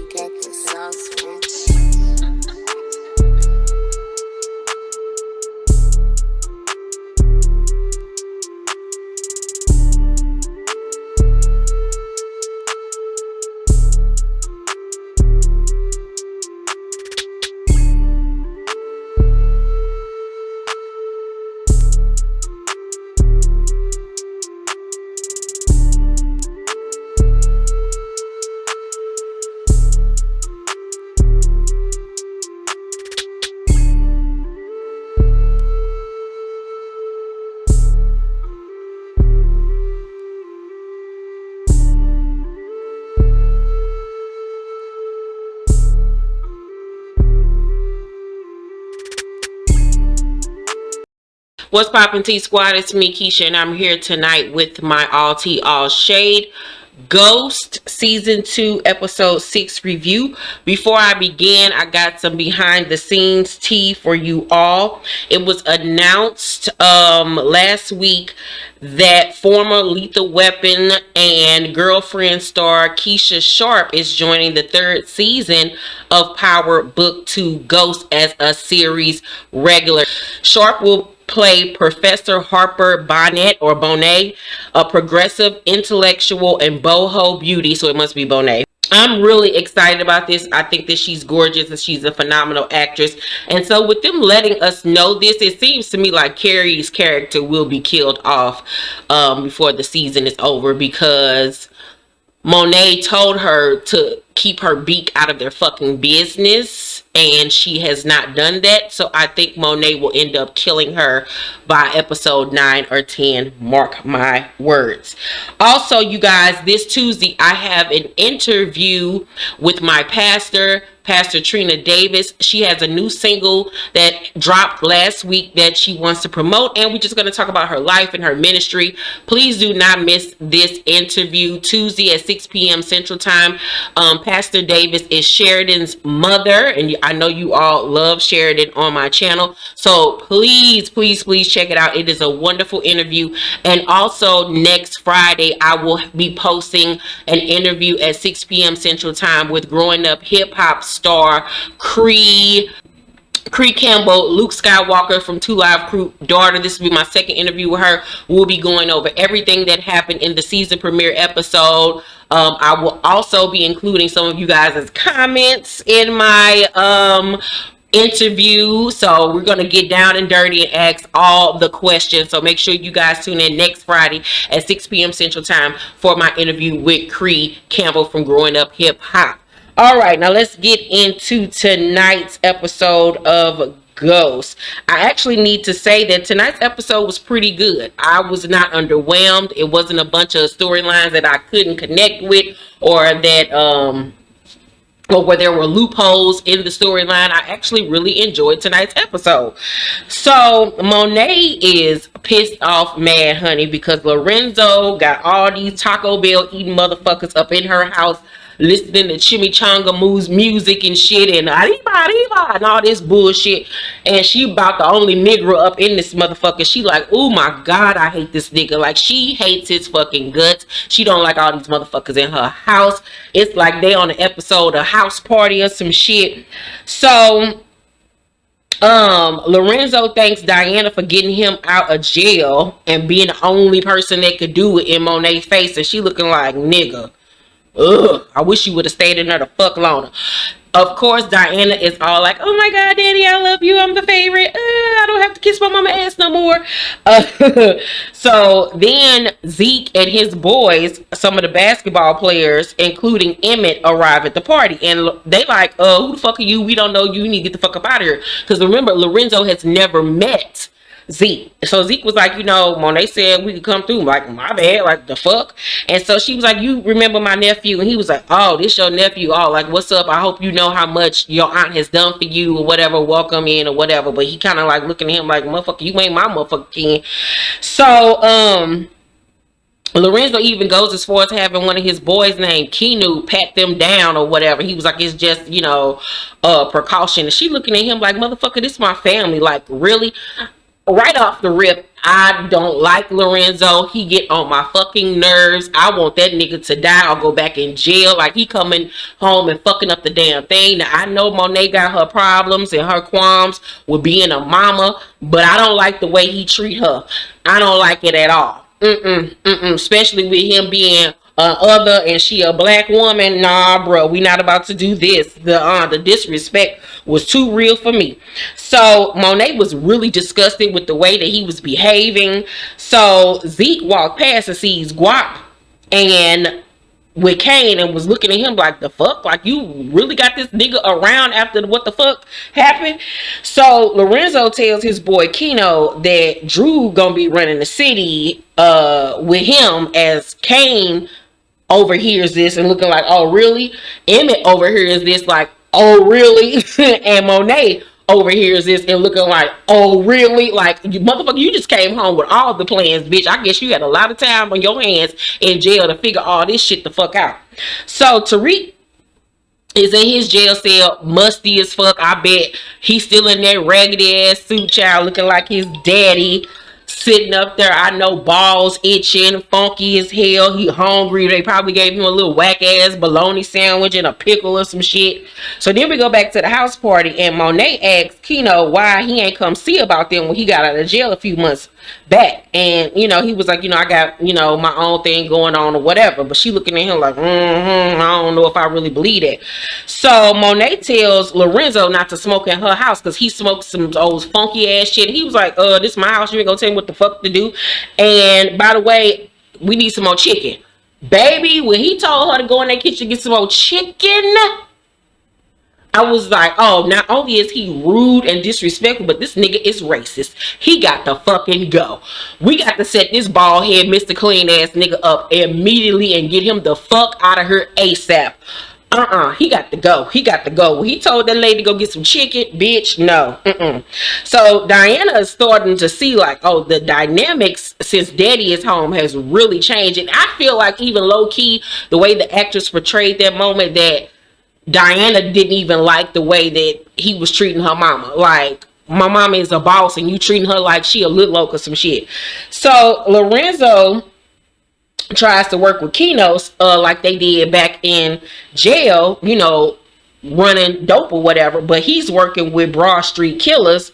you got the sauce, bitch. What's poppin' T Squad? It's me, Keisha, and I'm here tonight with my All Tea All Shade Ghost Season 2 Episode 6 review. Before I begin, I got some behind the scenes tea for you all. It was announced last week that former Lethal Weapon and Girlfriend star Keisha Sharp is joining the third season of Power Book 2 Ghost as a series regular. Sharp will play Professor Harper Bonnet or Bonet, a progressive intellectual and boho beauty, so it must be Bonet. I'm really excited about this. I think that she's gorgeous and she's a phenomenal actress. And so with them letting us know this, it seems to me like Carrie's character will be killed off before the season is over, because Monet told her to keep her beak out of their fucking business, and she has not done that. So I think Monet will end up killing her by episode 9 or 10. Mark my words. Also, you guys, this Tuesday I have an interview with my pastor, Pastor Trina Davis. She has a new single that dropped last week that she wants to promote, and we're just going to talk about her life and her ministry. Please do not miss this interview Tuesday at 6 p.m. Central Time. Pastor Davis is Sheridan's mother, and I know you all love Sheridan on my channel, so please check it out. It is a wonderful interview. And also next Friday I will be posting an interview at 6 p.m. Central Time with growing up hip-hop star Cree Campbell, Luke Skywalker from 2 Live Crew daughter. This will be my second interview with her. We'll be going over everything that happened in the season premiere episode. I will also be including some of you guys' comments in my interview, so we're gonna get down and dirty and ask all the questions. So make sure you guys tune in next Friday at 6 p.m. Central Time for my interview with Cree Campbell from Growing Up Hip Hop. All right, now let's get into tonight's episode of Ghost. I actually need to say that tonight's episode was pretty good. I was not underwhelmed. It wasn't a bunch of storylines that I couldn't connect with, or that or where there were loopholes in the storyline. I actually really enjoyed tonight's episode. So Monet is pissed off mad, honey, because Lorenzo got all these Taco Bell eating motherfuckers up in her house, listening to Chimichanga Moo's music and shit, and arriba and all this bullshit, and she about the only nigger up in this motherfucker. She like, oh my god, I hate this nigga. Like, she hates his fucking guts. She don't like all these motherfuckers in her house. It's like they on an episode of House Party or some shit. So Lorenzo thanks Diana for getting him out of jail and being the only person that could do it in Monet's face, and she looking like, nigga, ugh, I wish you would have stayed in there the fuck longer. Of course, Diana is all like, oh my god, daddy, I love you, I'm the favorite, I don't have to kiss my mama ass no more. So then Zeke and his boys, some of the basketball players, including Emmett, arrive at the party, and they like, who the fuck are you? We don't know you, you need to get the fuck up out of here. Because remember, Lorenzo has never met Zeke. So Zeke was like, you know, Monet said we could come through. Like, my bad, like, the fuck? And so she was like, you remember my nephew? And he was like, oh, this your nephew. Oh, like, what's up? I hope you know how much your aunt has done for you or whatever. Welcome in or whatever. But he kind of like looking at him like, motherfucker, you ain't my motherfucking king. So, Lorenzo even goes as far as having one of his boys named Keanu pat them down or whatever. He was like, it's just, you know, precaution. And she looking at him like, motherfucker, this is my family. Like, really? right off the rip, I don't like Lorenzo. He get on my fucking nerves. I want that nigga to die or go back in jail. Like, he coming home and fucking up the damn thing. Now, I know Monet got her problems and her qualms with being a mama, but I don't like the way he treat her. I don't like it at all. Especially with him being other and she a black woman. Nah, bro, we not about to do this. The disrespect was too real for me. So Monet was really disgusted with the way that he was behaving. So Zeke walked past and sees Guap and with Kane and was looking at him like, the fuck? Like, you really got this nigga around after what the fuck happened? So Lorenzo tells his boy Keno that Drew gonna be running the city with him, as Kane overhears this and looking like, oh really? Emmett overhears this like, oh really? And Monet overhears this and looking like, oh really? Like, you motherfucker, you just came home with all the plans, bitch. I guess you had a lot of time on your hands in jail to figure all this shit the fuck out. So Tariq is in his jail cell, musty as fuck. I bet he's still in that raggedy ass suit, child, looking like his daddy, sitting up there. I know, balls itching, funky as hell. He hungry. They probably gave him a little whack ass bologna sandwich and a pickle or some shit. So then we go back to the house party, and Monet asks Keno why he ain't come see about them when he got out of jail a few months back. And he was like, I got my own thing going on or whatever. But she looking at him like, I don't know if I really believe that. So Monet tells Lorenzo not to smoke in her house because he smoked some old funky ass shit. He was like, this is my house, you ain't gonna tell me what the fuck to do. And by the way, we need some more chicken. Baby, when he told her to go in that kitchen and get some more chicken, I was like, oh, not only is he rude and disrespectful, but this nigga is racist. He got to fucking go. We got to set this bald head, Mr. Clean ass nigga up immediately and get him the fuck out of here ASAP. He got to go. He got to go. When he told that lady to go get some chicken, bitch, no. So Diana is starting to see like, oh, the dynamics since daddy is home has really changed. And I feel like even low key, the way the actress portrayed that moment, that Diana didn't even like the way that he was treating her mama. Like, my mama is a boss and you treating her like she a little local some shit. So Lorenzo tries to work with Kenos like they did back in jail, running dope or whatever, but he's working with Broad Street Killers,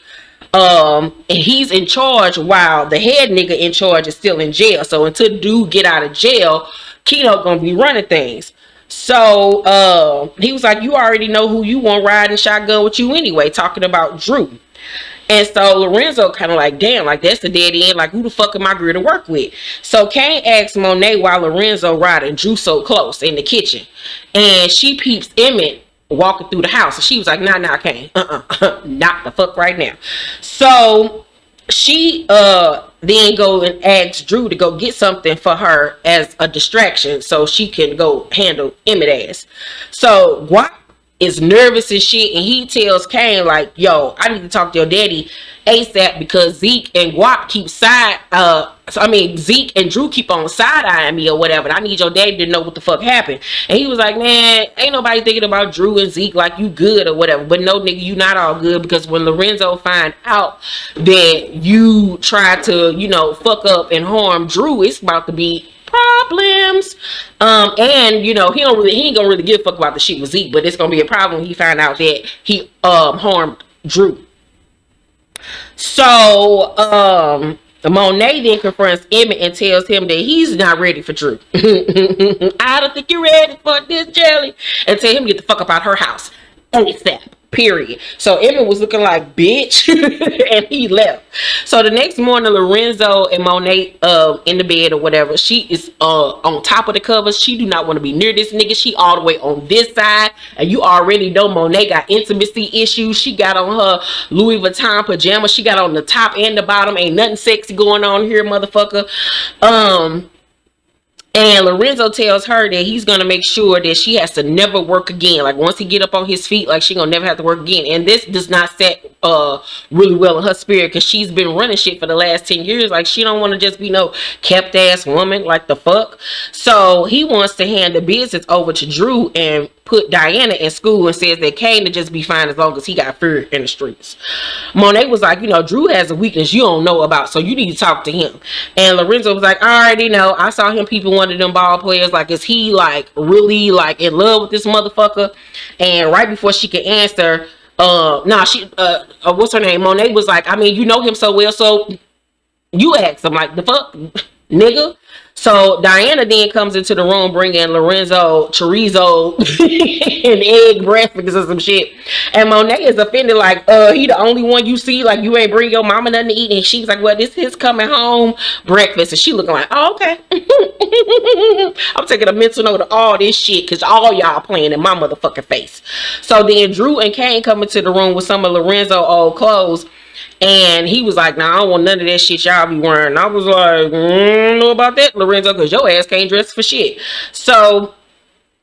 and he's in charge while the head nigga in charge is still in jail. So until dude get out of jail, Keno gonna be running things. So he was like, you already know who you want riding shotgun with you anyway, talking about Drew. And so Lorenzo kind of like, damn, like that's the dead end. Like, who the fuck am I going to work with? So Kane asks Monet why Lorenzo riding Drew so close in the kitchen. And she peeps Emmett walking through the house. And she was like, nah, Kane. Not the fuck right now. So she then go and asks Drew to go get something for her as a distraction so she can go handle Emmett ass. So Guap is nervous and shit, and he tells Kane like, yo, I need to talk to your daddy ASAP because Zeke and Guap keep Zeke and Drew keep on side-eyeing me or whatever, and I need your daddy to know what the fuck happened. And he was like, man, ain't nobody thinking about Drew and Zeke like you good or whatever. But no, nigga, you not all good, because when Lorenzo find out that you try to, fuck up and harm Drew, it's about to be problems. And he ain't gonna really give a fuck about the shit with Zeke, but it's gonna be a problem when he find out that he harmed Drew. So Monet then confronts Emmett and tells him that he's not ready for Drew. I don't think you're ready for this, jelly. And tell him to get the fuck up out her house ASAP. Period. So Emmett was looking like, bitch, and he left. So the next morning, Lorenzo and Monet in the bed or whatever, she is on top of the covers. She do not want to be near this nigga. She all the way on this side, and you already know Monet got intimacy issues. She got on her Louis Vuitton pajamas. She got on the top and the bottom. Ain't nothing sexy going on here, motherfucker. And Lorenzo tells her that he's gonna make sure that she has to never work again. Like once he get up on his feet, like she gonna never have to work again. And this does not set really well in her spirit, because she's been running shit for the last 10 years. Like she don't want to just be no kept ass woman. Like the fuck. So he wants to hand the business over to Drew and put Diana in school, and says that Kane to just be fine as long as he got fear in the streets. Monet was like, you know, Drew has a weakness you don't know about, so you need to talk to him. And Lorenzo was like, I already know. I saw him peeping one of them ball players. Like, is he like really like in love with this motherfucker? And right before she could answer, what's her name? Monet was like, I mean, you know him so well, so you ask him. Like, the fuck, nigga. So Diana then comes into the room bringing Lorenzo chorizo and egg breakfast or some shit. And Monet is offended, like, he the only one you see, like you ain't bring your mama nothing to eat. And she's like, well, this is coming home breakfast. And she looking like, oh, okay. I'm taking a mental note of all this shit, because all y'all playing in my motherfucking face. So then Drew and Kane come into the room with some of Lorenzo old clothes. And he was like, nah, I don't want none of that shit y'all be wearing. And I was like, I don't know about that, Lorenzo, because your ass can't dress for shit. So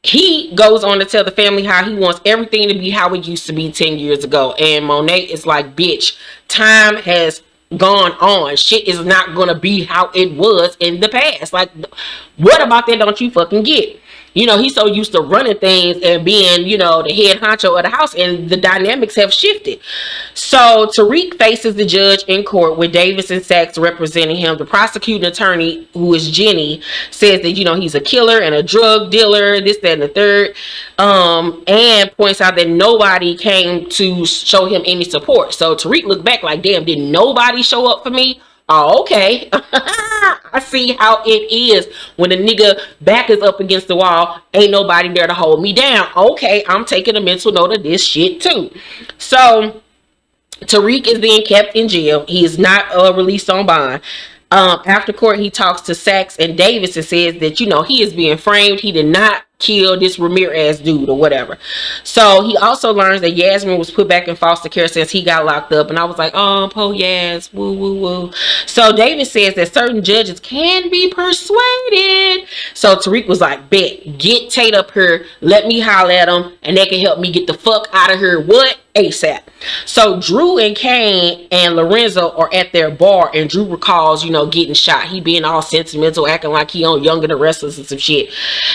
he goes on to tell the family how he wants everything to be how it used to be 10 years ago. And Monet is like, bitch, time has gone on. Shit is not going to be how it was in the past. Like, what about that don't you fucking get? You know, he's so used to running things and being, you know, the head honcho of the house, and the dynamics have shifted. So Tariq faces the judge in court with Davis and Sachs representing him. The prosecuting attorney, who is Jenny, says that, you know, he's a killer and a drug dealer, this, that, and the third, and points out that nobody came to show him any support. So Tariq looked back like, damn, did nobody show up for me? Oh, okay. I see how it is when a nigga back is up against the wall, ain't nobody there to hold me down. Okay, I'm taking a mental note of this shit too. So Tariq is being kept in jail. He is not released on bond. After court, he talks to Sachs and Davis and says that, you know, he is being framed. He did not kill this Ramirez dude or whatever. So he also learns that Yasmin was put back in foster care since he got locked up. And I was like, oh, po Yas, woo, woo, woo. So Davis says that certain judges can be persuaded. So Tariq was like, bet, get Tate up here. Let me holler at him, and they can help me get the fuck out of here. What? ASAP. So Drew and Kane and Lorenzo are at their bar, and Drew recalls, you know, getting shot. He being all sentimental, acting like he on Young and the Restless and some shit.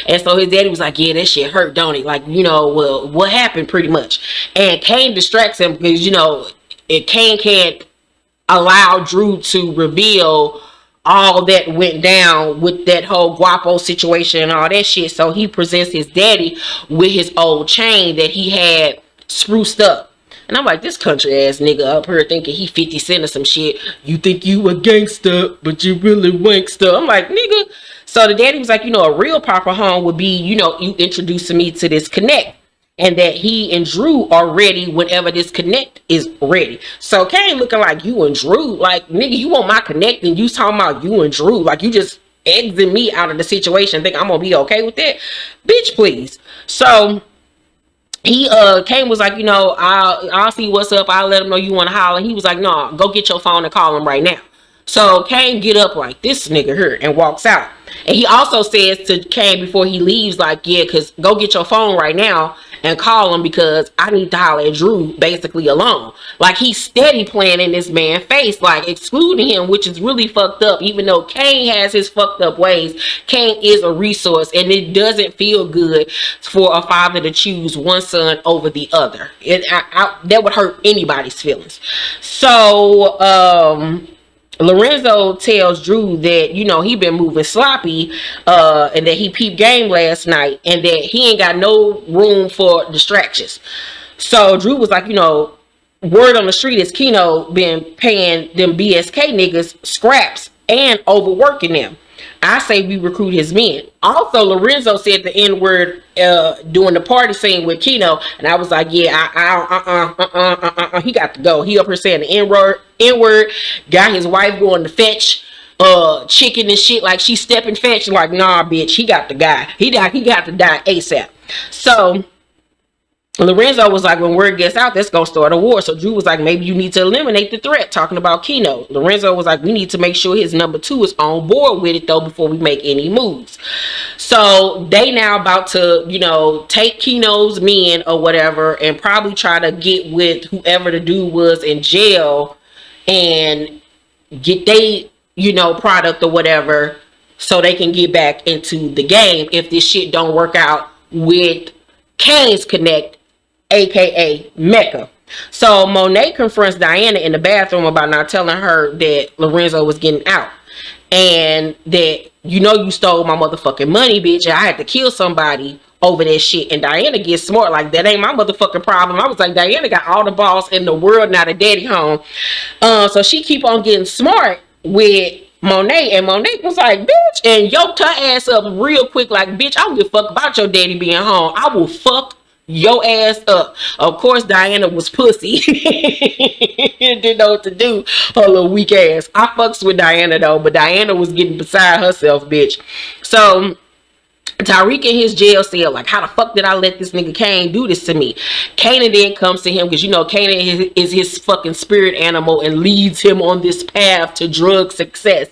And so his daddy was like, yeah, that shit hurt, don't it? Like, you know, well, what happened pretty much? And Kane distracts him because, you know, Kane can't allow Drew to reveal all that went down with that whole guapo situation and all that shit. So he presents his daddy with his old chain that he had spruced up. And I'm like, this country ass nigga up here thinking he 50 Cent or some shit. You think you a gangster, but you really wankster. I'm like, nigga. So the daddy was like, you know, a real proper home would be, you know, you introducing me to this connect. And that he and Drew are ready whenever this connect is ready. So Kane looking like, you and Drew. Like, nigga, you want my connect and you talking about you and Drew. Like, you just exit me out of the situation. Think I'm going to be okay with that? Bitch, please. So he Kane was like, you know, I'll see what's up. I'll let him know you want to holler. He was like, no, go get your phone and call him right now. So Kane get up like, this nigga here, and walks out. And he also says to Kane before he leaves, like, yeah, because go get your phone right now and call him, because I need to holler at Drew basically alone. Like, he's steady playing in this man's face, like excluding him, which is really fucked up. Even though Kane has his fucked up ways, Kane is a resource, and it doesn't feel good for a father to choose one son over the other. That would hurt anybody's feelings. So Lorenzo tells Drew that, you know, he been moving sloppy, and that he peeped game last night, and that he ain't got no room for distractions. So Drew was like, you know, word on the street is Keno been paying them BSK niggas scraps and overworking them. I say we recruit his men. Also, Lorenzo said the N-word during the party scene with Keno, and I was like, yeah, he got to go. He up here saying the N-word, got his wife going to fetch chicken and shit, like she stepping fetch. Like, nah, bitch, he got to die. He got to die ASAP. So Lorenzo was like, when word gets out, that's gonna start a war. So Drew was like, maybe you need to eliminate the threat, talking about Keno. Lorenzo was like, we need to make sure his number 2 is on board with it though before we make any moves. So they now about to, you know, take Keno's men or whatever and probably try to get with whoever the dude was in jail and get they, you know, product or whatever so they can get back into the game if this shit don't work out with Kane's Connect, aka Mecca. So Monet confronts Diana in the bathroom about not telling her that Lorenzo was getting out and that, you know, you stole my motherfucking money, bitch, and I had to kill somebody over that shit. And Diana gets smart, like, that ain't my motherfucking problem. I was like, Diana got all the balls in the world now, the daddy home. So she keep on getting smart with Monet, and Monet was like, bitch, and yoked her ass up real quick, like, bitch, I don't give a fuck about your daddy being home. I will fuck your ass up. Of course, Diana was pussy. Didn't know what to do. Her little weak ass. I fucks with Diana though, but Diana was getting beside herself, bitch. So Tariq in his jail cell, like, how the fuck did I let this nigga Kane do this to me? Kanan then comes to him because, you know, Kanan is his fucking spirit animal and leads him on this path to drug success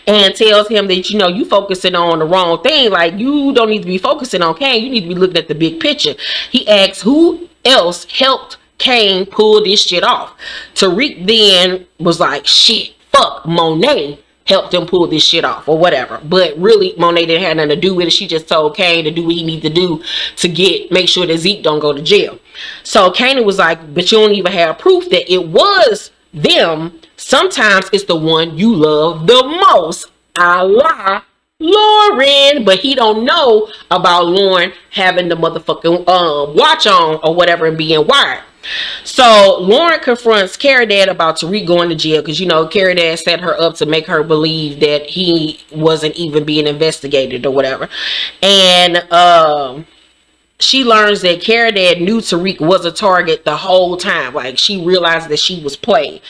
and tells him that, you know, you focusing on the wrong thing. Like, you don't need to be focusing on Kane. You need to be looking at the big picture. He asks who else helped Kane pull this shit off. Tariq then was like, shit, fuck, Monet helped him pull this shit off or whatever. But really, Monet didn't have nothing to do with it. She just told Kane to do what he needs to do to make sure that Zeke don't go to jail. So Kane was like, but you don't even have proof that it was them. Sometimes it's the one you love the most. A la Lauren. But he don't know about Lauren having the motherfucking watch on or whatever and being wired. So Lauren confronts Carrie Dad about Tariq going to jail because, you know, Carrie Dad set her up to make her believe that he wasn't even being investigated or whatever. And she learns that Carrie Dad knew Tariq was a target the whole time. Like, she realized that she was played.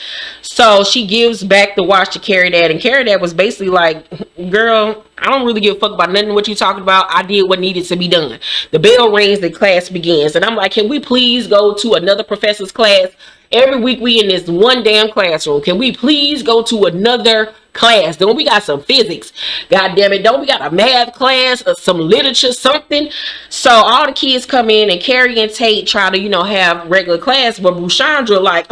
So she gives back the watch to Carrie Dad, and Carrie Dad was basically like, girl, I don't really give a fuck about nothing what you talking about. I did what needed to be done. The bell rings, the class begins. And I'm like, can we please go to another professor's class? Every week we in this one damn classroom. Can we please go to another class? Don't we got some physics? God damn it. Don't we got a math class or some literature, something? So all the kids come in and Carrie and Tate try to, you know, have regular class. But Bushandra like,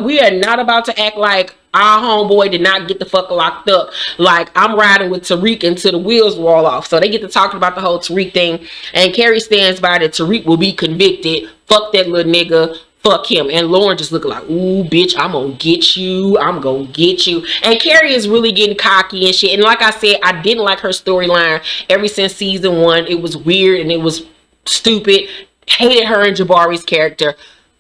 we are not about to act like our homeboy did not get the fuck locked up. Like, I'm riding with Tariq until the wheels roll off. So they get to talking about the whole Tariq thing. And Carrie stands by that Tariq will be convicted. Fuck that little nigga. Fuck him. And Lauren just looking like, ooh, bitch, I'm gonna get you. I'm gonna get you. And Carrie is really getting cocky and shit. And like I said, I didn't like her storyline ever since season 1. It was weird and it was stupid. Hated her and Jabari's character.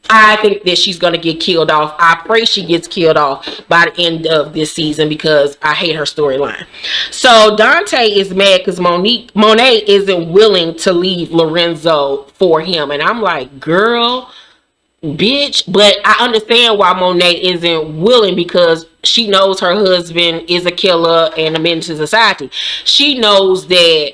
I think that she's gonna get killed off. I pray she gets killed off by the end of this season because I hate her storyline. So Dante is mad because Monet isn't willing to leave Lorenzo for him. And I'm like, girl, bitch. But I understand why Monet isn't willing, because she knows her husband is a killer and a menace to society. She knows that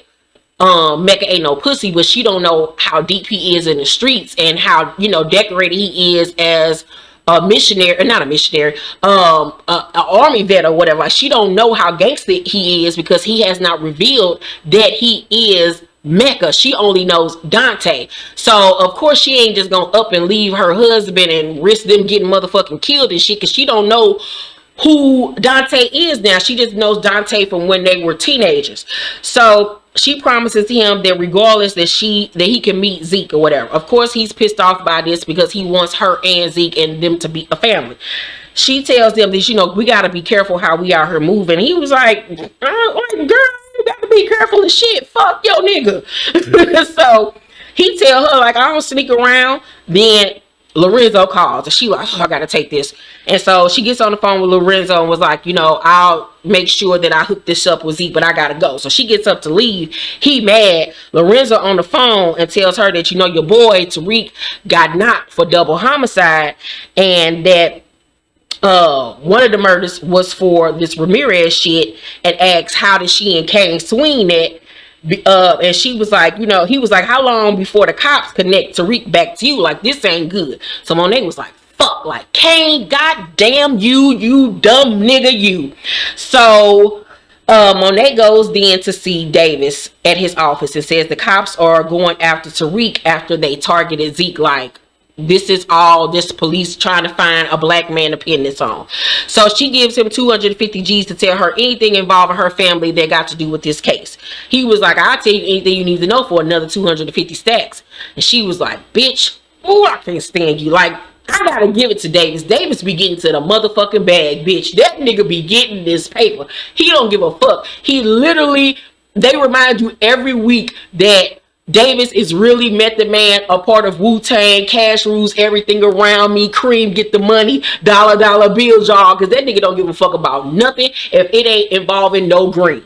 Mecca ain't no pussy, but she don't know how deep he is in the streets and how, you know, decorated he is as a missionary, or not a missionary, an army vet or whatever. Like, she don't know how gangster he is because he has not revealed that he is Mecca. She only knows Dante. So of course she ain't just gonna up and leave her husband and risk them getting motherfucking killed and shit, because she don't know who Dante is now. She just knows Dante from when they were teenagers. So she promises him that regardless that he can meet Zeke or whatever. Of course he's pissed off by this because he wants her and Zeke and them to be a family. She tells them that, you know, we gotta be careful how we out here moving. He was like, girl, you gotta be careful of shit. Fuck your nigga. So he tell her, like, I don't sneak around. Then Lorenzo calls and she like, oh, I gotta take this. And so she gets on the phone with Lorenzo and was like, you know, I'll make sure that I hook this up with Zeke, but I gotta go. So she gets up to leave. He mad. Lorenzo on the phone and tells her that, you know, your boy Tariq got knocked for double homicide, and that one of the murders was for this Ramirez shit, and asks how did she and Kane swing that. And she was like, you know, he was like, how long before the cops connect Tariq back to you? Like, this ain't good. So Monet was like, fuck, like, Kane, goddamn you, you dumb nigga, you. So Monet goes then to see Davis at his office and says the cops are going after Tariq after they targeted Zeke. Like, this is all this police trying to find a black man to pin this on. So she gives him 250 G's to tell her anything involving her family that got to do with this case. He was like, I'll tell you anything you need to know for another 250 stacks. And she was like, bitch, oh, I can't stand you. Like, I gotta give it to Davis. Davis be getting to the motherfucking bag, bitch. That nigga be getting this paper. He don't give a fuck. He literally, they remind you every week that Davis is really Method Man, a part of Wu-Tang, Cash Rules, everything around me, Cream, get the money, dollar bills, y'all, because that nigga don't give a fuck about nothing if it ain't involving no green.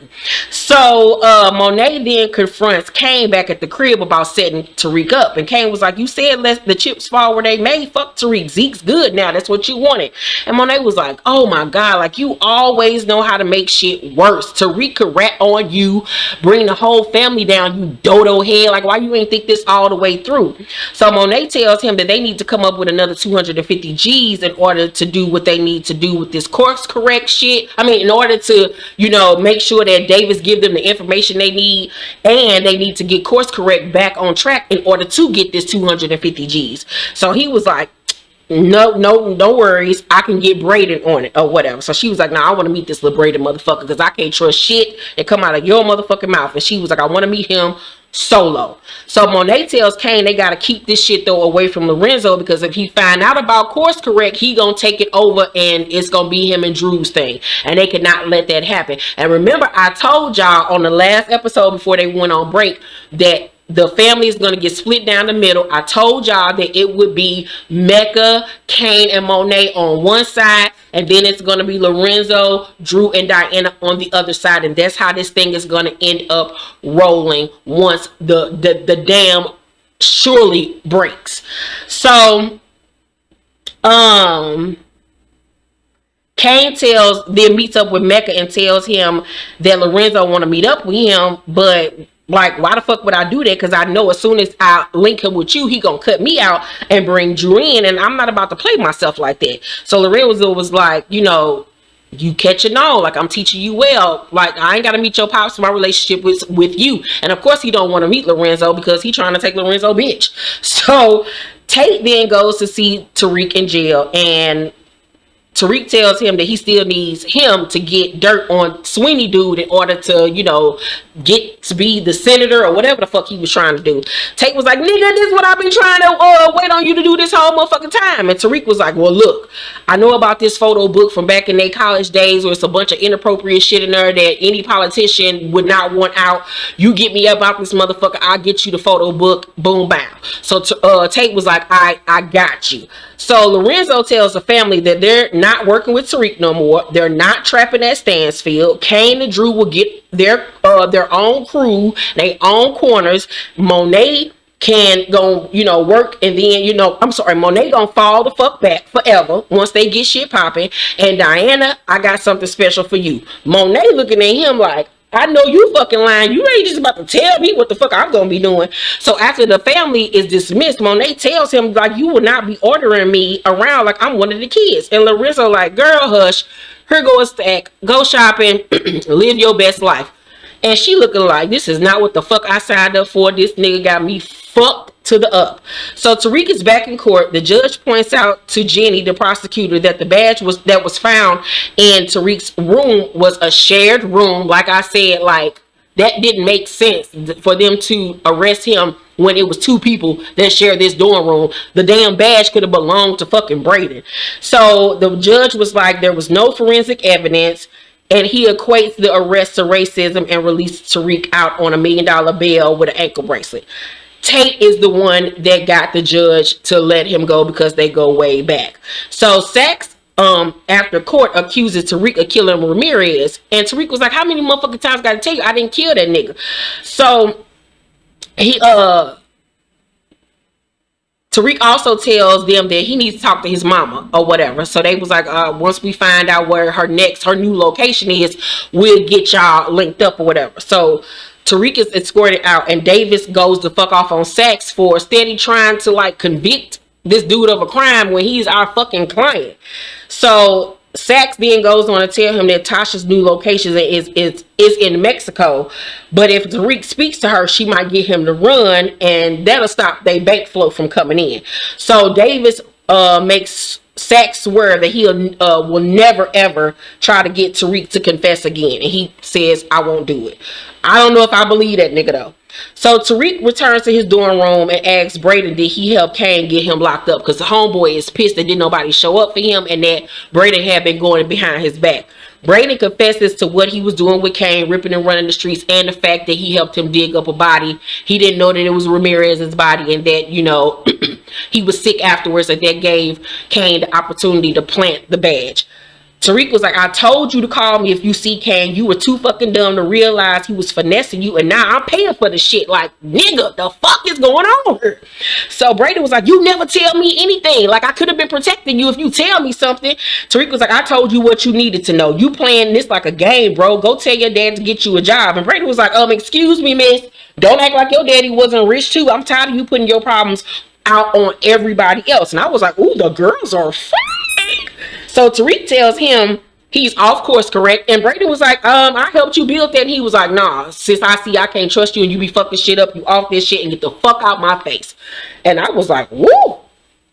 So Monet then confronts Kane back at the crib about setting Tariq up, and Kane was like, you said let the chips fall where they may. Fuck Tariq, Zeke's good now, that's what you wanted. And Monet was like, oh my god, like, you always know how to make shit worse. Tariq could rat on you, bring the whole family down, you dodo head. Like, why you ain't think this all the way through? So Monet tells him that they need to come up with another 250 G's in order to do what they need to do with this course correct shit. I mean, in order to, you know, make sure that Davis give them the information they need, and they need to get course correct back on track in order to get this 250 G's. So he was like, no worries, I can get Brayden on it or whatever. So she was like, nah, I want to meet this little Brayden motherfucker because I can't trust shit that come out of your motherfucking mouth. And she was like, I want to meet him solo. So Monet tells Kane they got to keep this shit though away from Lorenzo, because if he find out about course correct, he gonna take it over and it's gonna be him and Drew's thing, and they cannot let that happen. And remember, I told y'all on the last episode before they went on break that the family is going to get split down the middle. I told y'all that it would be Mecca, Kane, and Monet on one side, and then it's going to be Lorenzo, Drew, and Diana on the other side. And that's how this thing is going to end up rolling once the dam surely breaks. So, Kane meets up with Mecca and tells him that Lorenzo want to meet up with him, but like, why the fuck would I do that? Because I know as soon as I link him with you, he gonna cut me out and bring Drew in, and I'm not about to play myself like that. So Lorenzo was like, you know, you catching on, like, I'm teaching you well, like, I ain't gotta meet your pops. My relationship with you. And of course he don't want to meet Lorenzo because he trying to take Lorenzo bitch. So Tate then goes to see Tariq in jail, and Tariq tells him that he still needs him to get dirt on Sweeney dude in order to, you know, get to be the senator or whatever the fuck he was trying to do. Tate was like, nigga, this is what I've been trying to wait on you to do this whole motherfucking time. And Tariq was like, well, look, I know about this photo book from back in their college days where it's a bunch of inappropriate shit in there that any politician would not want out. You get me about this motherfucker, I'll get you the photo book, boom, bam. So Tate was like, I got you. So Lorenzo tells the family that they're not working with Tariq no more. They're not trapping at Stansfield. Kane and Drew will get their own crew, their own corners. Monet can go, you know, work, and then, you know, I'm sorry, Monet gonna fall the fuck back forever once they get shit popping. And Diana, I got something special for you. Monet looking at him like, I know you fucking lying. You ain't just about to tell me what the fuck I'm gonna be doing. So after the family is dismissed, Monet tells him, like, you will not be ordering me around like I'm one of the kids. And Lorenzo like, girl, hush. Here go a stack. Go shopping. Live your best life. And she looking like, this is not what the fuck I signed up for. This nigga got me fucked to the up. So Tariq is back in court. The judge points out to Jenny, the prosecutor, that the badge that was found in Tariq's room was a shared room. Like I said, like, that didn't make sense for them to arrest him when it was two people that shared this dorm room. The damn badge could have belonged to fucking Brayden. So the judge was like, there was no forensic evidence, and he equates the arrest to racism and released Tariq out on $1 million bail with an ankle bracelet. Tate is the one that got the judge to let him go because they go way back. So Sachs, after court, accuses Tariq of killing Ramirez, and Tariq was like, how many motherfucking times gotta tell you I didn't kill that nigga? So he Tariq also tells them that he needs to talk to his mama or whatever. So they was like, once we find out where her new location is, we'll get y'all linked up or whatever. So Tariq is escorted out, and Davis goes the fuck off on Sax for steady trying to like convict this dude of a crime when he's our fucking client. So Sax then goes on to tell him that Tasha's new location is in Mexico, but if Tariq speaks to her, she might get him to run, and that'll stop their bank flow from coming in. So Davis makes Sax swear that he will never ever try to get Tariq to confess again, and he says, "I won't do it." I don't know if I believe that nigga though. So Tariq returns to his dorm room and asks Brayden did he help Kane get him locked up, because the homeboy is pissed that didn't nobody show up for him and that Brayden had been going behind his back. Brayden confesses to what he was doing with Kane, ripping and running the streets, and the fact that he helped him dig up a body. He didn't know that it was Ramirez's body, and that, you know, he was sick afterwards, and that gave Kane the opportunity to plant the badge. Tariq was like, I told you to call me if you see Kane. You were too fucking dumb to realize he was finessing you, and now I'm paying for the shit. Like, nigga, the fuck is going on here? So Brayden was like, you never tell me anything. Like, I could have been protecting you if you tell me something. Tariq was like, I told you what you needed to know. You playing this like a game, bro. Go tell your dad to get you a job. And Brayden was like, excuse me, miss. Don't act like your daddy wasn't rich too. I'm tired of you putting your problems out on everybody else. And I was like, ooh, the girls are fine. So Tariq tells him he's off course correct, and Brayden was like, I helped you build that. And he was like, nah, since I see I can't trust you and you be fucking shit up, you off this shit and get the fuck out my face. And I was like, woo,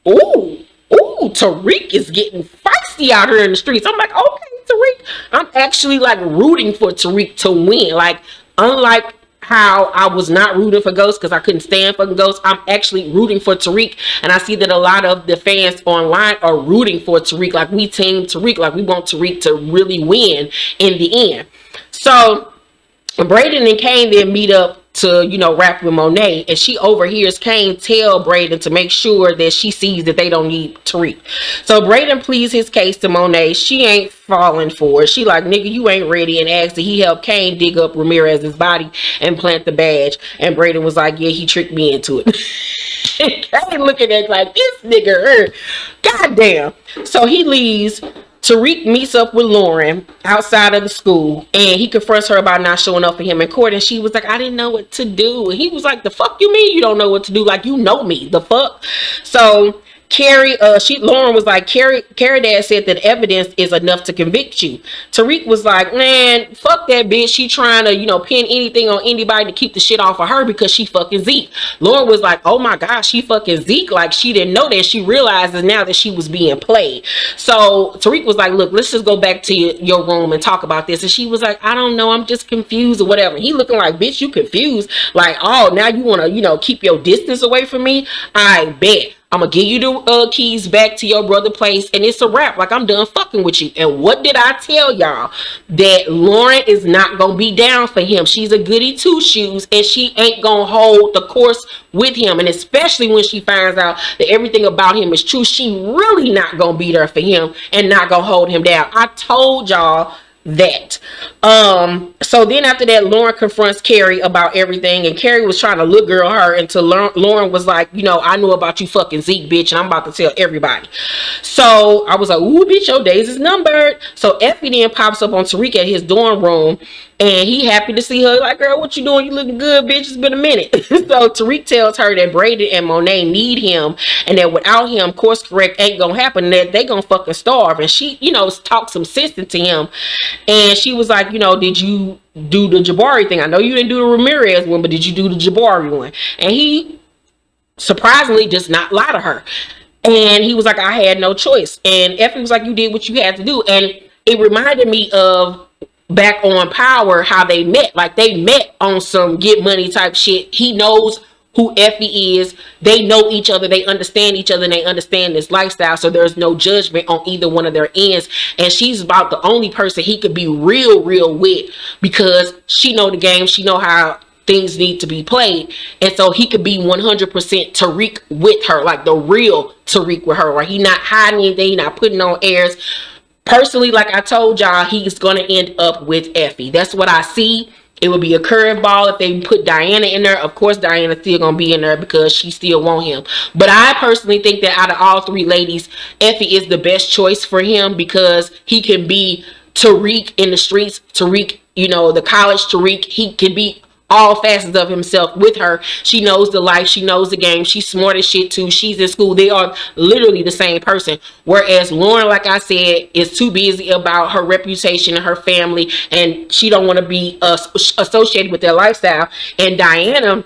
ooh, Tariq is getting feisty out here in the streets. I'm like, okay, Tariq. I'm actually like rooting for Tariq to win. Like, unlike how I was not rooting for Ghost because I couldn't stand fucking Ghost, I'm actually rooting for Tariq, and I see that a lot of the fans online are rooting for Tariq. Like, we team Tariq, like we want Tariq to really win in the end. So Brayden and Kane then meet up to, you know, rap with Monet, and she overhears Kane tell Brayden to make sure that she sees that they don't need Tariq. So Brayden pleads his case to Monet. She ain't falling for it. She like, nigga, you ain't ready, and asks that he help Kane dig up Ramirez's body and plant the badge. And Brayden was like, yeah, he tricked me into it. Kane looking at like, this nigga, goddamn. So he leaves. Tariq meets up with Lauren outside of the school, and he confronts her about not showing up for him in court, and she was like, I didn't know what to do. And he was like, the fuck you mean you don't know what to do? Like, you know me, the fuck? So Lauren was like, Carrie dad said that evidence is enough to convict you. Tariq was like, man, fuck that bitch. She trying to, you know, pin anything on anybody to keep the shit off of her because she fucking Zeke. Lauren was like, oh my gosh, she fucking Zeke. Like, she didn't know that. She realizes now that she was being played. So Tariq was like, look, let's just go back to your room and talk about this. And she was like, I don't know, I'm just confused or whatever. And he looking like, bitch, you confused? Like, oh, now you want to, you know, keep your distance away from me? I bet. I'm gonna give you the keys back to your brother's place, and it's a wrap. Like, I'm done fucking with you. And what did I tell y'all? That Lauren is not gonna be down for him. She's a goody two shoes, and she ain't gonna hold the course with him. And especially when she finds out that everything about him is true, she really not gonna be there for him and not gonna hold him down. I told y'all that. So then after that, Lauren confronts Carrie about everything, and Carrie was trying to look girl her until Lauren was like, you know, I knew about you fucking Zeke, bitch, and I'm about to tell everybody. So I was like, ooh, bitch, your days is numbered. So Effie then pops up on Tariq at his dorm room, and he happy to see her. Like, girl, what you doing? You looking good, bitch. It's been a minute. So Tariq tells her that Brayden and Monet need him, and that without him, course correct ain't gonna happen, that they gonna fucking starve. And she, you know, talks some sense into him, and she was like, you know, did you do the Jabari thing? I know you didn't do the Ramirez one, but did you do the Jabari one? And he surprisingly just not lie to her. And he was like, I had no choice. And Effie was like, you did what you had to do. And it reminded me of back on Power, how they met. Like, they met on some get money type shit. He knows who Effie is. They know each other. They understand each other. And they understand this lifestyle. So there's no judgment on either one of their ends. And she's about the only person he could be real with, because she know the game. She know how things need to be played. And so he could be 100% Tariq with her. Like, the real Tariq with her. Right? He not hiding anything. He not putting on airs. Personally, like I told y'all, he's going to end up with Effie. That's what I see. It would be a curveball if they put Diana in there. Of course, Diana's still going to be in there because she still want him. But I personally think that out of all three ladies, Effie is the best choice for him, because he can be Tariq in the streets. Tariq, you know, the college Tariq. He can be all facets of himself with her. She knows the life, she knows the game, she's smart as shit too, she's in school. They are literally the same person. Whereas Lauren, like I said, is too busy about her reputation and her family, and she don't want to be associated with their lifestyle. And Diana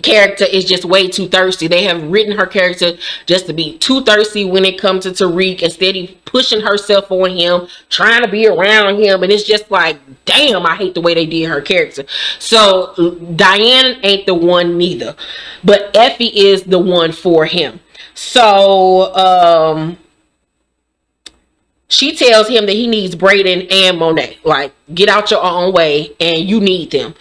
character is just way too thirsty. They have written her character just to be too thirsty when it comes to Tariq, instead of pushing herself on him, trying to be around him, and it's just like, damn, I hate the way they did her character. So Diane ain't the one neither, but Effie is the one for him. So she tells him that he needs Brayden and Monet, like, get out your own way and you need them.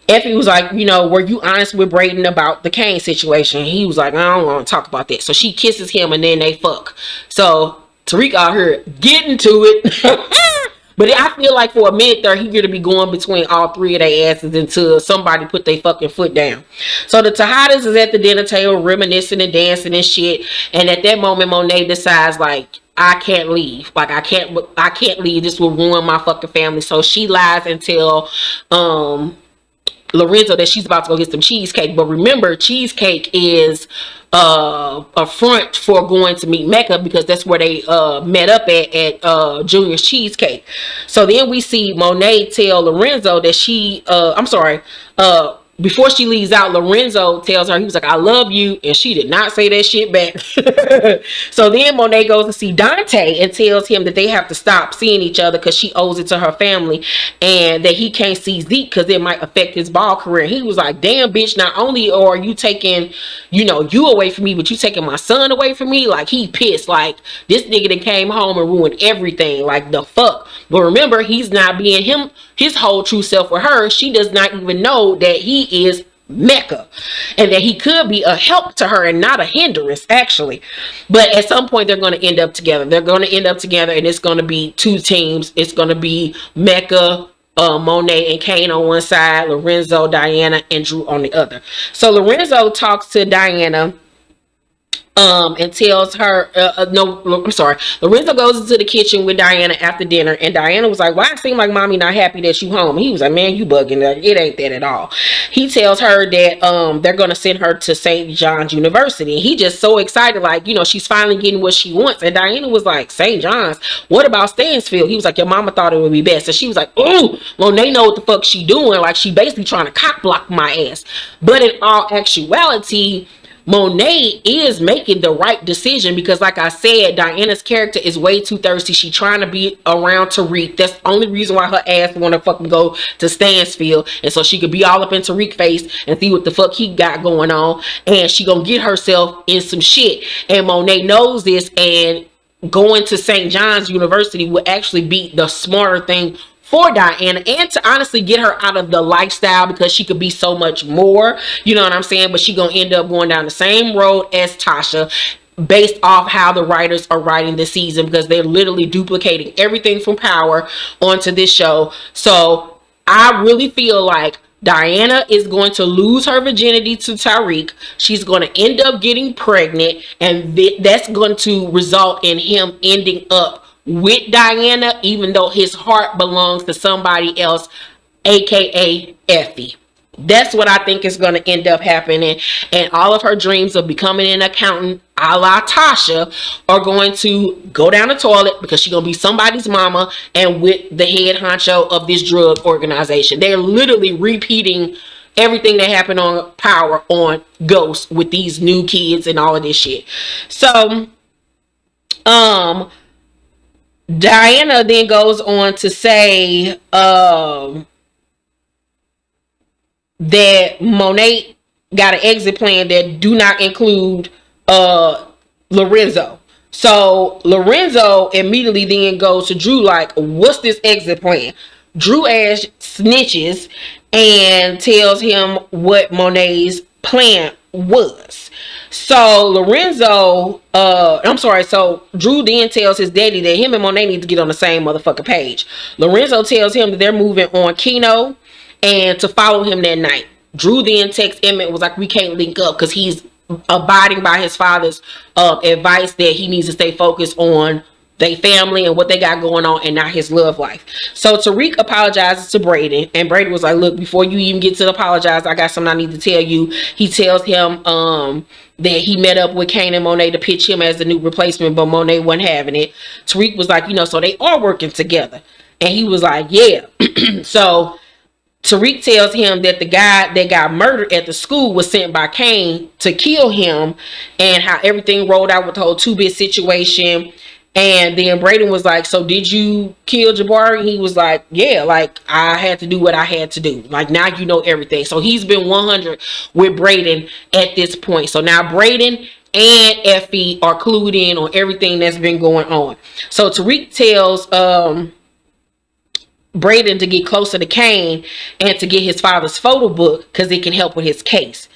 Effie was like, you know, were you honest with Brayden about the Kane situation? He was like, I don't want to talk about that. So she kisses him and then they fuck. So Tariq out here getting to it. But I feel like for a minute there, he gonna be going between all three of their asses until somebody put their fucking foot down. So the Tejadas is at the dinner table reminiscing and dancing and shit. And at that moment, Monet decides, like, I can't leave. Like, I can't leave. This will ruin my fucking family. So she lies and tell Lorenzo that she's about to go get some cheesecake. But remember, cheesecake is a front for going to meet Mecca, because that's where they met up at Junior's Cheesecake. So then we see Monet tell Lorenzo that before she leaves out, Lorenzo tells her, he was like, I love you, and she did not say that shit back. So then Monet goes to see Dante and tells him that they have to stop seeing each other because she owes it to her family, and that he can't see Zeke because it might affect his ball career. He was like, damn, bitch, not only are you taking, you know, you away from me, but you taking my son away from me. Like, he pissed. Like, this nigga that came home and ruined everything. Like, the fuck. But remember, he's not being his whole true self with her. She does not even know that he is Mecca, and that he could be a help to her and not a hindrance, actually. But at some point they're going to end up together. They're going to end up together, and it's going to be two teams. It's going to be Mecca, Monet and Kane on one side, Lorenzo, Diana, and Drew on the other. So Lorenzo talks to Diana and tells her, Lorenzo goes into the kitchen with Diana after dinner, and Diana was like, why it seem like mommy not happy that you home? He was like, man, you bugging. It ain't that at all. He tells her that they're gonna send her to St. John's University. He just so excited, like, you know, she's finally getting what she wants. And Diana was like, St. John's? What about Stansfield? He was like, your mama thought it would be best. And she was like, oh, Monet know what the fuck she doing. Like, she basically trying to cock block my ass. But in all actuality, Monet is making the right decision, because like I said, Diana's character is way too thirsty. She trying to be around Tariq. That's the only reason why her ass want to fucking go to Stansfield, and so she could be all up in Tariq's face and see what the fuck he got going on, and she gonna get herself in some shit. And Monet knows this, and going to St. John's University would actually be the smarter thing for Diana, and to honestly get her out of the lifestyle, because she could be so much more, you know what I'm saying? But she gonna end up going down the same road as Tasha, based off how the writers are writing this season, because they're literally duplicating everything from Power onto this show. So I really feel like Diana is going to lose her virginity to Tariq. She's going to end up getting pregnant, and that's going to result in him ending up with Diana, even though his heart belongs to somebody else, aka Effie. That's what I think is going to end up happening, and all of her dreams of becoming an accountant a la Tasha are going to go down the toilet, because she's going to be somebody's mama and with the head honcho of this drug organization. They're literally repeating everything that happened on Power on Ghost with these new kids and all of this shit. So Diana then goes on to say that Monet got an exit plan that do not include Lorenzo. So Lorenzo immediately then goes to Drew like, what's this exit plan? Drew ass snitches and tells him what Monet's plan was. So so Drew then tells his daddy that him and Monet need to get on the same motherfucking page. Lorenzo tells him that they're moving on Keno and to follow him that night. Drew then texts Emmett, was like, we can't link up, because he's abiding by his father's advice that he needs to stay focused on they family and what they got going on, and not his love life. So Tariq apologizes to Brayden, and Brayden was like, look, before you even get to apologize, I got something I need to tell you. He tells him that he met up with Kane and Monet to pitch him as the new replacement, but Monet wasn't having it. Tariq was like, so they are working together. And he was like, yeah. So Tariq tells him that the guy that got murdered at the school was sent by Kane to kill him, and how everything rolled out with the whole 2-bit situation. And then Brayden was like, so did you kill Jabari? He was like, yeah, like I had to do what I had to do. Like now you know everything. So he's been 100 with Brayden at this point. So now Brayden and Effie are clued in on everything that's been going on. So Tariq tells Brayden to get closer to Kane and to get his father's photo book because it can help with his case.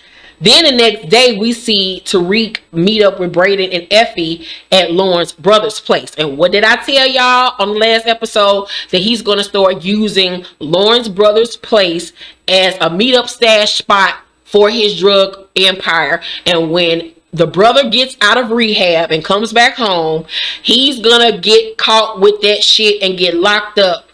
Then the next day, we see Tariq meet up with Brayden and Effie at Lauren's brother's place. And what did I tell y'all on the last episode? That he's going to start using Lauren's brother's place as a meetup stash spot for his drug empire. And when the brother gets out of rehab and comes back home, he's going to get caught with that shit and get locked up.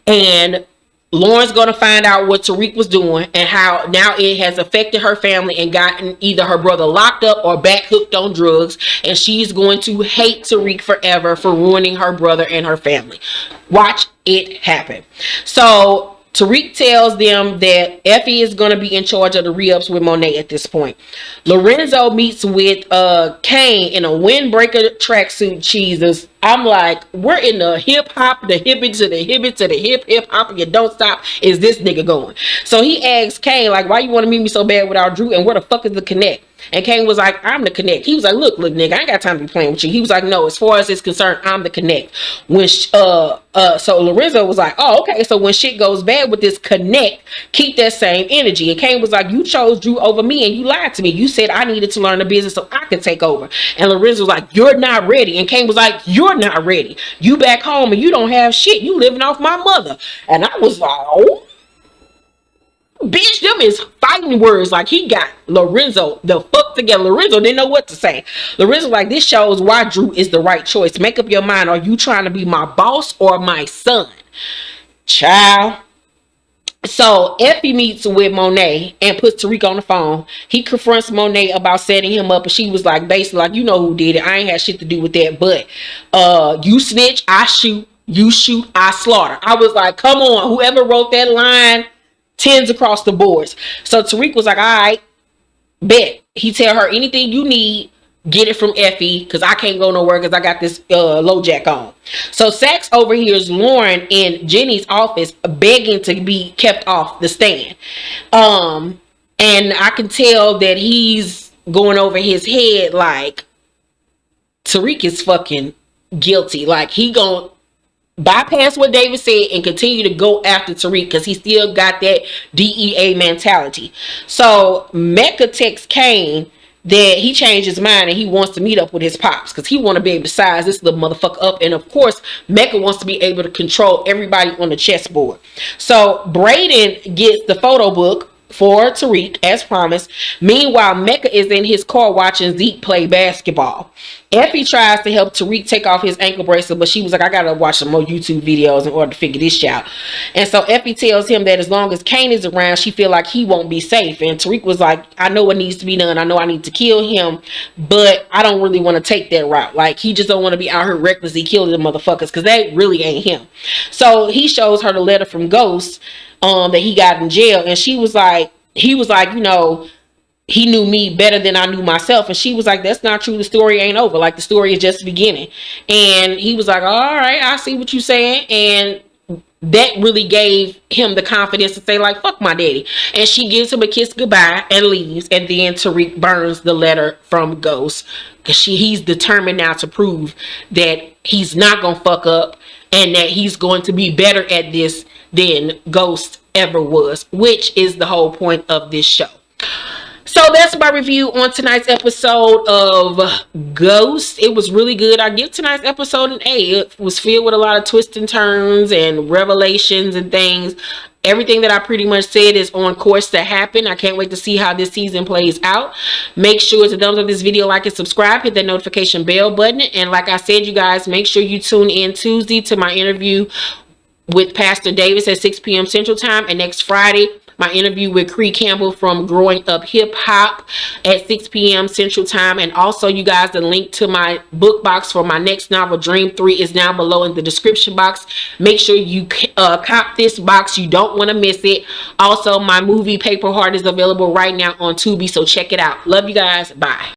And Lauren's going to find out what Tariq was doing and how now it has affected her family and gotten either her brother locked up or back hooked on drugs. And she's going to hate Tariq forever for ruining her brother and her family. Watch it happen. So Tariq tells them that Effie is going to be in charge of the re-ups with Monet at this point. Lorenzo meets with Kane in a windbreaker tracksuit cheeses. I'm like, we're in the hip hop, the hippie to the hippie to the hip hop, and you don't stop. Is this nigga going? So he asks Kane, like, why you want to meet me so bad without Drew? And where the fuck is the connect? And Kane was like, I'm the connect. He was like, look, nigga, I ain't got time to be playing with you. He was like, no, as far as it's concerned, I'm the connect. When so Lorenzo was like, oh, okay. So when shit goes bad with this connect, keep that same energy. And Kane was like, you chose Drew over me and you lied to me. You said I needed to learn the business so I could take over. And Lorenzo was like, you're not ready. And Kane was like, you're not ready. You back home and you don't have shit. You living off my mother. And I was like, oh. Bitch, them is fighting words. Like he got Lorenzo the fuck together. Lorenzo didn't know what to say. Lorenzo like, this shows why Drew is the right choice. Make up your mind. Are you trying to be my boss or my son? Child. So Effie meets with Monet and puts Tariq on the phone. He confronts Monet about setting him up, and she was like, basically like, you know who did it. I ain't had shit to do with that. But you snitch, I shoot. You shoot, I slaughter. I was like, come on. Whoever wrote that line, tens across the boards. So Tariq was like, all right, bet. He tell her anything you need, get it from Effie, because I can't go nowhere because I got this low jack on. So Sax overhears Lauren in Jenny's office begging to be kept off the stand. And I can tell that he's going over his head like Tariq is fucking guilty. Like he gonna bypass what David said and continue to go after Tariq because he still got that DEA mentality. So Mecca texts Kane that he changed his mind and he wants to meet up with his pops because he want to be able to size this little motherfucker up. And of course, Mecca wants to be able to control everybody on the chessboard. So Brayden gets the photo book for Tariq as promised. Meanwhile, Mecca is in his car watching Zeke play basketball. Effie tries to help Tariq take off his ankle bracelet, but she was like, I gotta watch some more YouTube videos in order to figure this out. And so Effie tells him that as long as Kane is around, she feel like he won't be safe. And Tariq was like, I know what needs to be done. I know I need to kill him, but I don't really want to take that route. Like, he just don't want to be out here recklessly killing the motherfuckers because that really ain't him. So he shows her the letter from Ghost that he got in jail, and he was like, you know, he knew me better than I knew myself. And she was like, that's not true. The story ain't over. Like, the story is just beginning. And he was like, all right, I see what you're saying. And that really gave him the confidence to say, like, fuck my daddy. And she gives him a kiss goodbye and leaves. And then Tariq burns the letter from Ghost because he's determined now to prove that he's not gonna fuck up and that he's going to be better at this than Ghost ever was, which is the whole point of this show. So that's my review on tonight's episode of Ghost. It was really good. I give tonight's episode an A. It was filled with a lot of twists and turns and revelations and things. Everything that I pretty much said is on course to happen. I can't wait to see how this season plays out. Make sure to thumbs up this video, like and subscribe, hit that notification bell button. And like I said, you guys, make sure you tune in Tuesday to my interview with Pastor Davis at 6 p.m. Central Time, and next Friday my interview with Cree Campbell from Growing Up Hip Hop at 6 p.m. Central Time. And also, you guys, the link to my book box for my next novel, Dream 3, is down below in the description box. Make sure you cop this box. You don't want to miss it. Also, my movie Paper Heart is available right now on Tubi, so check it out. Love you guys. Bye.